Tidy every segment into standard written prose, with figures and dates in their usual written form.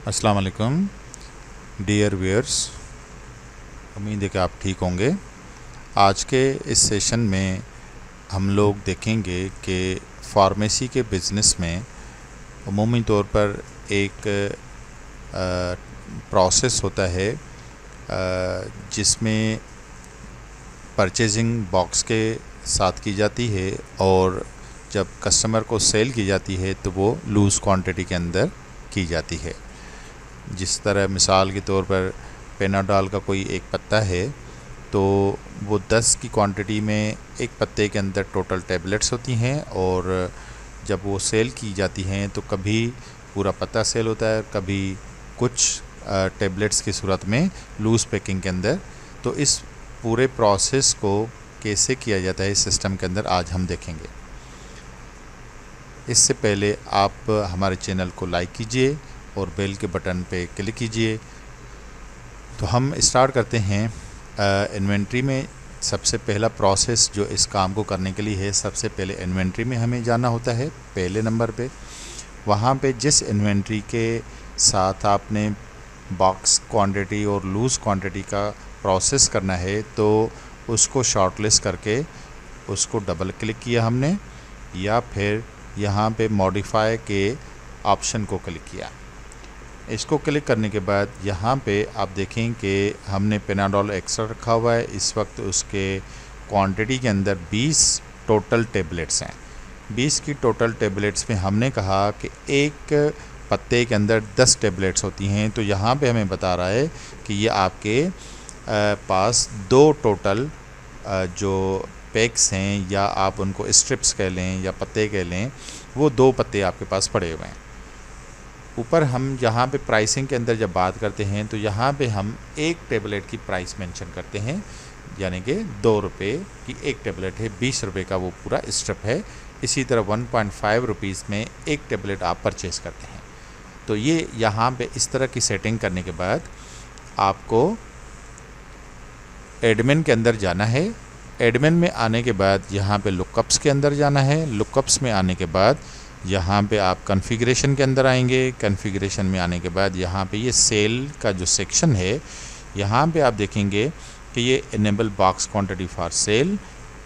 अस्सलाम वालेकुम dear viewers, उम्मीद है कि आप ठीक होंगे। आज के इस सेशन में हम लोग देखेंगे कि फार्मेसी के बिज़नेस में अमूमी तौर पर एक प्रोसेस होता है जिसमें परचेजिंग बॉक्स के साथ की जाती है और जब कस्टमर को सेल की जाती है तो वो लूज़ क्वांटिटी के अंदर की जाती है। जिस तरह मिसाल के तौर पर पेनाडॉल का कोई एक पत्ता है तो वो 10 की क्वांटिटी में एक पत्ते के अंदर टोटल टैबलेट्स होती हैं और जब वो सेल की जाती हैं तो कभी पूरा पत्ता सेल होता है, कभी कुछ टैबलेट्स की सूरत में लूज़ पैकिंग के अंदर। तो इस पूरे प्रोसेस को कैसे किया जाता है इस सिस्टम के अंदर आज हम देखेंगे। इससे पहले आप हमारे चैनल को लाइक कीजिए और बेल के बटन पे क्लिक कीजिए। तो हम स्टार्ट करते हैं। इन्वेंट्री में सबसे पहला प्रोसेस जो इस काम को करने के लिए है, सबसे पहले इन्वेंट्री में हमें जाना होता है पहले नंबर पे। वहाँ पे जिस इन्वेंट्री के साथ आपने बॉक्स क्वांटिटी और लूज़ क्वांटिटी का प्रोसेस करना है तो उसको शॉर्टलिस्ट करके उसको डबल क्लिक किया हमने, या फिर यहाँ पे मॉडिफाई के ऑप्शन को क्लिक किया। इसको क्लिक करने के बाद यहाँ पे आप देखें कि हमने पेनाडॉल एक्स्ट्रा रखा हुआ है। इस वक्त उसके क्वांटिटी के अंदर 20 टोटल टेबलेट्स हैं। 20 की टोटल टेबलेट्स में हमने कहा कि एक पत्ते के अंदर 10 टेबलेट्स होती हैं, तो यहाँ पे हमें बता रहा है कि ये आपके पास 2 टोटल जो पैक्स हैं, या आप उनको स्ट्रिप्स कह लें या पत्ते कह लें, वो 2 पत्ते आपके पास पड़े हुए हैं। ऊपर हम यहाँ पे प्राइसिंग के अंदर जब बात करते हैं तो यहाँ पे हम एक टेबलेट की प्राइस मेंशन करते हैं, यानी कि 2 रुपये की एक टेबलेट है, 20 रुपये का वो पूरा स्ट्रिप है। इसी तरह 1.5 रुपीज़ में एक टेबलेट आप परचेज़ करते हैं। तो ये यहाँ पे इस तरह की सेटिंग करने के बाद आपको एडमिन के अंदर जाना है। एडमिन में आने के बाद यहाँ पे लुकअप्स के अंदर जाना है। लुकअप्स में आने के बाद यहाँ पे आप कॉन्फ़िगरेशन के अंदर आएंगे। कॉन्फ़िगरेशन में आने के बाद यहाँ पे ये सेल का जो सेक्शन है, यहाँ पे आप देखेंगे कि ये enable box quantity for sale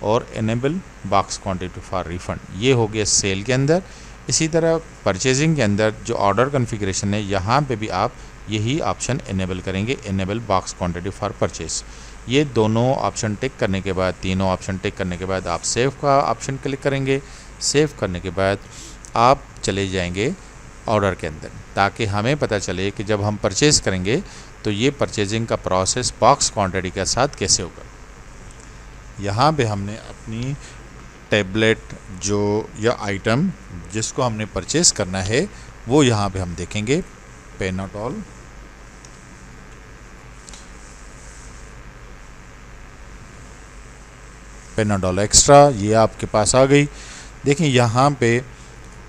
और enable box quantity for refund, ये हो गया सेल के अंदर। इसी तरह परचेजिंग के अंदर जो ऑर्डर कॉन्फ़िगरेशन है, यहाँ पे भी आप यही ऑप्शन इनेबल करेंगे, enable box quantity for purchase. ये दोनों ऑप्शन टिक करने के बाद, तीनों ऑप्शन टिक करने के बाद आप सेव का ऑप्शन क्लिक करेंगे। सेव करने के बाद आप चले जाएंगे ऑर्डर के अंदर, ताकि हमें पता चले कि जब हम परचेज़ करेंगे तो ये परचेजिंग का प्रोसेस बॉक्स क्वांटिटी के साथ कैसे होगा। यहाँ पे हमने अपनी टैबलेट जो या आइटम जिसको हमने परचेज़ करना है वो यहाँ पे हम देखेंगे। पेनाडॉल, पेनाडॉल एक्स्ट्रा, ये आपके पास आ गई। देखिए यहाँ पे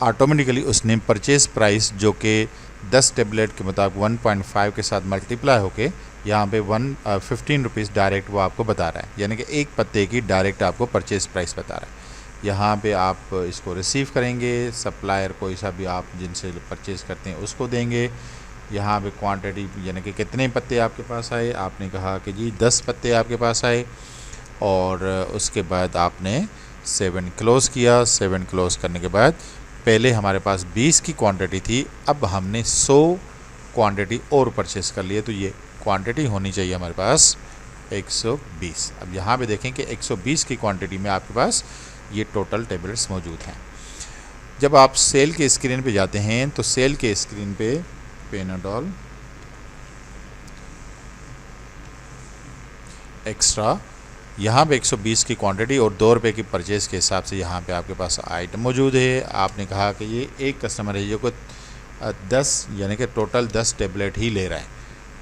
ऑटोमेटिकली उसने परचेज़ प्राइस जो कि 10 टैबलेट के मुताबिक 1.5 के साथ मल्टीप्लाई होके यहाँ पे 15 रुपीज़ डायरेक्ट वो आपको बता रहा है, यानी कि एक पत्ते की डायरेक्ट आपको परचेज़ प्राइस बता रहा है। यहाँ पे आप इसको रिसीव करेंगे, सप्लायर कोई सा भी आप जिनसे परचेज़ करते हैं उसको देंगे। यहाँ पे क्वांटिटी यानी कि कितने पत्ते आपके पास आए, आपने कहा कि जी 10 पत्ते आपके पास आए, और उसके बाद आपने 7 क्लोज़ किया। 7 क्लोज़ करने के बाद पहले हमारे पास 20 की क्वांटिटी थी, अब हमने 100 क्वांटिटी और परचेस कर लिए, तो ये क्वांटिटी होनी चाहिए हमारे पास 120। अब यहाँ पे देखें कि 120 की क्वांटिटी में आपके पास ये टोटल टेबलेट्स मौजूद हैं। जब आप सेल के स्क्रीन पे जाते हैं तो सेल के स्क्रीन पे पेनाडॉल एक्स्ट्रा, यहाँ पे 120 की क्वांटिटी और 2 रुपये की परचेज़ के हिसाब से यहाँ पे आपके पास आइटम मौजूद है। आपने कहा कि ये एक कस्टमर है जो को 10 यानी कि टोटल 10 टेबलेट ही ले रहा है,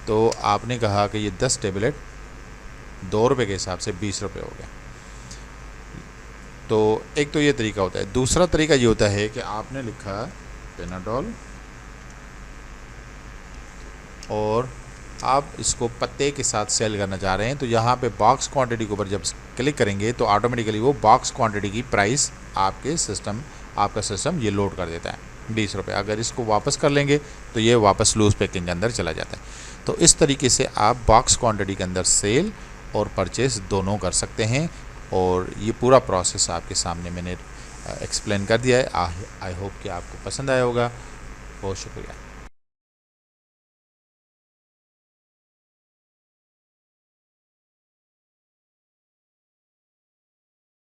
तो आपने कहा कि ये 10 टेबलेट 2 रुपये के हिसाब से 20 रुपये हो गए। तो एक तो ये तरीका होता है। दूसरा तरीका ये होता है कि आपने लिखा पेनाडॉल और आप इसको पत्ते के साथ सेल करना चाह रहे हैं, तो यहाँ पे बॉक्स क्वांटिटी के ऊपर जब क्लिक करेंगे तो ऑटोमेटिकली वो बॉक्स क्वांटिटी की प्राइस आपका सिस्टम ये लोड कर देता है। 20 रुपये। अगर इसको वापस कर लेंगे तो ये वापस लूज़ पैकिंग के अंदर चला जाता है। तो इस तरीके से आप बॉक्स क्वांटिटी के अंदर सेल और परचेस दोनों कर सकते हैं, और ये पूरा प्रोसेस आपके सामने मैंने एक्सप्लेन कर दिया है। आई होप कि आपको पसंद आया होगा। बहुत शुक्रिया।